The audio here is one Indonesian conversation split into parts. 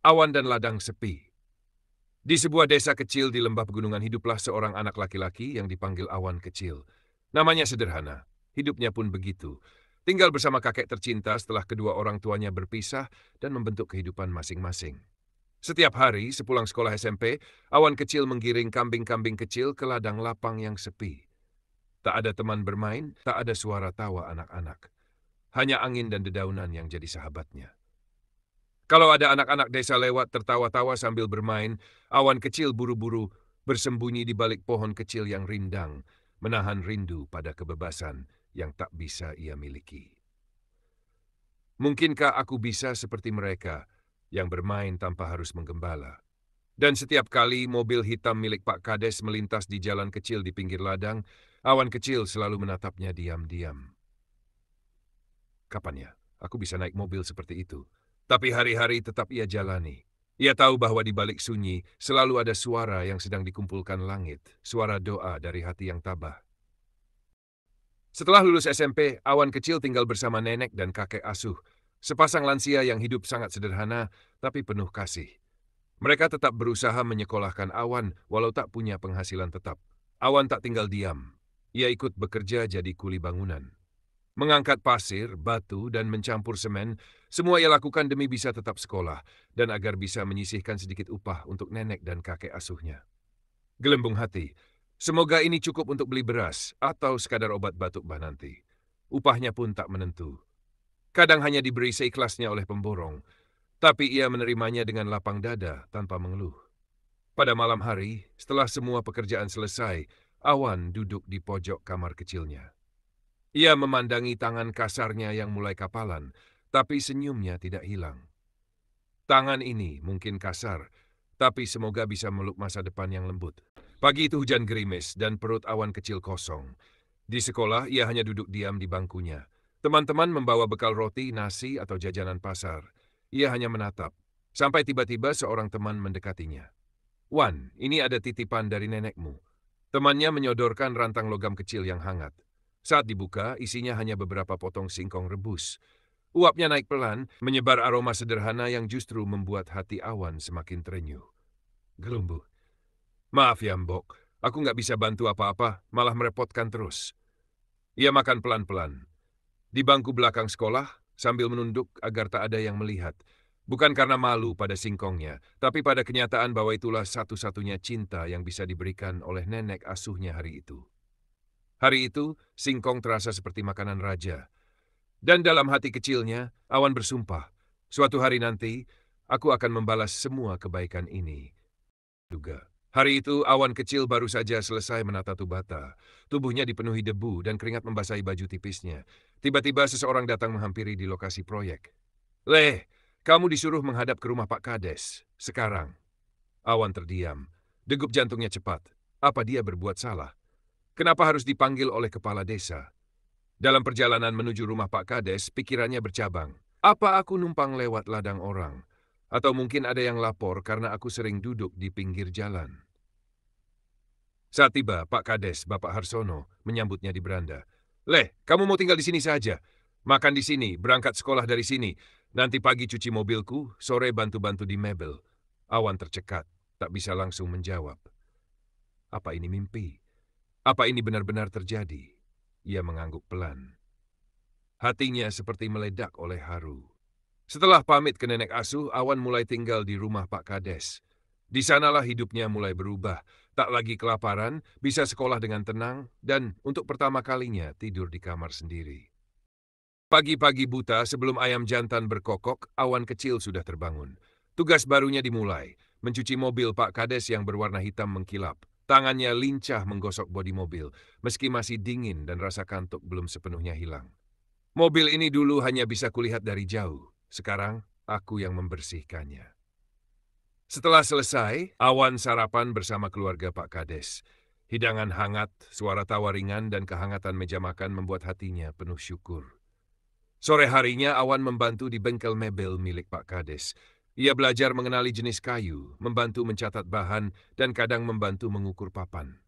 Awan dan ladang sepi. Di sebuah desa kecil di lembah pegunungan hiduplah seorang anak laki-laki yang dipanggil Awan Kecil. Namanya sederhana, hidupnya pun begitu. Tinggal bersama kakek tercinta setelah kedua orang tuanya berpisah dan membentuk kehidupan masing-masing. Setiap hari sepulang sekolah SMP, Awan Kecil menggiring kambing-kambing kecil ke ladang lapang yang sepi. Tak ada teman bermain, tak ada suara tawa anak-anak. Hanya angin dan dedaunan yang jadi sahabatnya. Kalau ada anak-anak desa lewat tertawa-tawa sambil bermain, Awan Kecil buru-buru bersembunyi di balik pohon kecil yang rindang, menahan rindu pada kebebasan yang tak bisa ia miliki. Mungkinkah aku bisa seperti mereka yang bermain tanpa harus menggembala? Dan setiap kali mobil hitam milik Pak Kades melintas di jalan kecil di pinggir ladang, Awan Kecil selalu menatapnya diam-diam. Kapan ya aku bisa naik mobil seperti itu? Tapi hari-hari tetap ia jalani. Ia tahu bahwa di balik sunyi selalu ada suara yang sedang dikumpulkan langit, suara doa dari hati yang tabah. Setelah lulus SMP, Awan Kecil tinggal bersama nenek dan kakek asuh, sepasang lansia yang hidup sangat sederhana tapi penuh kasih. Mereka tetap berusaha menyekolahkan Awan walau tak punya penghasilan tetap. Awan tak tinggal diam. Ia ikut bekerja jadi kuli bangunan. Mengangkat pasir, batu, dan mencampur semen, semua ia lakukan demi bisa tetap sekolah dan agar bisa menyisihkan sedikit upah untuk nenek dan kakek asuhnya. Gelembung hati, semoga ini cukup untuk beli beras atau sekadar obat batuk bah nanti. Upahnya pun tak menentu. Kadang hanya diberi seikhlasnya oleh pemborong, tapi ia menerimanya dengan lapang dada tanpa mengeluh. Pada malam hari, setelah semua pekerjaan selesai, Awan duduk di pojok kamar kecilnya. Ia memandangi tangan kasarnya yang mulai kapalan, tapi senyumnya tidak hilang. Tangan ini mungkin kasar, tapi semoga bisa meluk masa depan yang lembut. Pagi itu hujan gerimis dan perut Awan Kecil kosong. Di sekolah, ia hanya duduk diam di bangkunya. Teman-teman membawa bekal roti, nasi, atau jajanan pasar. Ia hanya menatap, sampai tiba-tiba seorang teman mendekatinya. "Wan, ini ada titipan dari nenekmu." Temannya menyodorkan rantang logam kecil yang hangat. Saat dibuka, isinya hanya beberapa potong singkong rebus. Uapnya naik pelan, menyebar aroma sederhana yang justru membuat hati Awan semakin terenyuh. Gelumbu. "Maaf ya, Mbok. Aku nggak bisa bantu apa-apa, malah merepotkan terus." Ia makan pelan-pelan. Di bangku belakang sekolah, sambil menunduk agar tak ada yang melihat. Bukan karena malu pada singkongnya, tapi pada kenyataan bahwa itulah satu-satunya cinta yang bisa diberikan oleh nenek asuhnya hari itu. Hari itu, singkong terasa seperti makanan raja. Dan dalam hati kecilnya, Awan bersumpah, suatu hari nanti, aku akan membalas semua kebaikan ini. Juga. Hari itu, Awan Kecil baru saja selesai menata bata. Tubuhnya dipenuhi debu dan keringat membasahi baju tipisnya. Tiba-tiba seseorang datang menghampiri di lokasi proyek. "Leh, kamu disuruh menghadap ke rumah Pak Kades. Sekarang." Awan terdiam. Degup jantungnya cepat. Apa dia berbuat salah? Kenapa harus dipanggil oleh kepala desa? Dalam perjalanan menuju rumah Pak Kades, pikirannya bercabang. Apa aku numpang lewat ladang orang? Atau mungkin ada yang lapor karena aku sering duduk di pinggir jalan. Saat tiba, Pak Kades, Bapak Harsono, menyambutnya di beranda. "Leh, kamu mau tinggal di sini saja? Makan di sini, berangkat sekolah dari sini. Nanti pagi cuci mobilku, sore bantu-bantu di mebel." Awan tercekat, tak bisa langsung menjawab. Apa ini mimpi? Apa ini benar-benar terjadi? Ia mengangguk pelan. Hatinya seperti meledak oleh haru. Setelah pamit ke nenek asuh, Awan mulai tinggal di rumah Pak Kades. Di sanalah hidupnya mulai berubah. Tak lagi kelaparan, bisa sekolah dengan tenang, dan untuk pertama kalinya tidur di kamar sendiri. Pagi-pagi buta sebelum ayam jantan berkokok, Awan Kecil sudah terbangun. Tugas barunya dimulai, mencuci mobil Pak Kades yang berwarna hitam mengkilap. Tangannya lincah menggosok bodi mobil, meski masih dingin dan rasa kantuk belum sepenuhnya hilang. Mobil ini dulu hanya bisa kulihat dari jauh. Sekarang, aku yang membersihkannya. Setelah selesai, Awan sarapan bersama keluarga Pak Kades. Hidangan hangat, suara tawa ringan, dan kehangatan meja makan membuat hatinya penuh syukur. Sore harinya, Awan membantu di bengkel mebel milik Pak Kades. Ia belajar mengenali jenis kayu, membantu mencatat bahan, dan kadang membantu mengukur papan.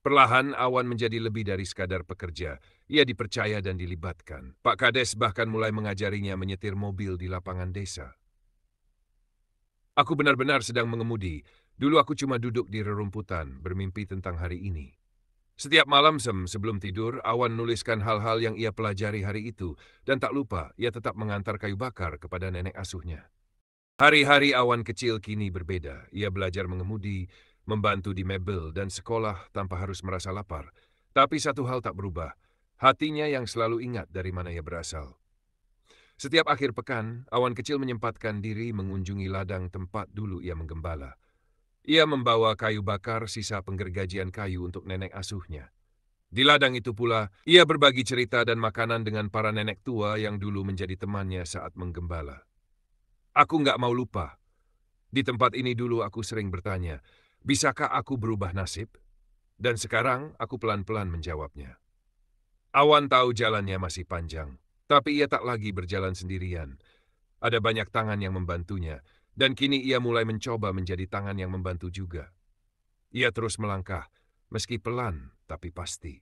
Perlahan, Awan menjadi lebih dari sekadar pekerja. Ia dipercaya dan dilibatkan. Pak Kades bahkan mulai mengajarinya menyetir mobil di lapangan desa. Aku benar-benar sedang mengemudi. Dulu aku cuma duduk di rerumputan, bermimpi tentang hari ini. Setiap malam sebelum tidur, Awan nuliskan hal-hal yang ia pelajari hari itu, dan tak lupa ia tetap mengantar kayu bakar kepada nenek asuhnya. Hari-hari Awan kecil kini berbeda. Ia belajar mengemudi, membantu di mebel, dan sekolah tanpa harus merasa lapar. Tapi satu hal tak berubah, hatinya yang selalu ingat dari mana ia berasal. Setiap akhir pekan, Awan kecil menyempatkan diri mengunjungi ladang tempat dulu ia menggembala. Ia membawa kayu bakar sisa penggergajian kayu untuk nenek asuhnya. Di ladang itu pula, ia berbagi cerita dan makanan dengan para nenek tua yang dulu menjadi temannya saat menggembala. Aku nggak mau lupa. Di tempat ini dulu aku sering bertanya, bisakah aku berubah nasib? Dan sekarang aku pelan-pelan menjawabnya. Awan tahu jalannya masih panjang, tapi ia tak lagi berjalan sendirian. Ada banyak tangan yang membantunya, dan kini ia mulai mencoba menjadi tangan yang membantu juga. Ia terus melangkah, meski pelan tapi pasti.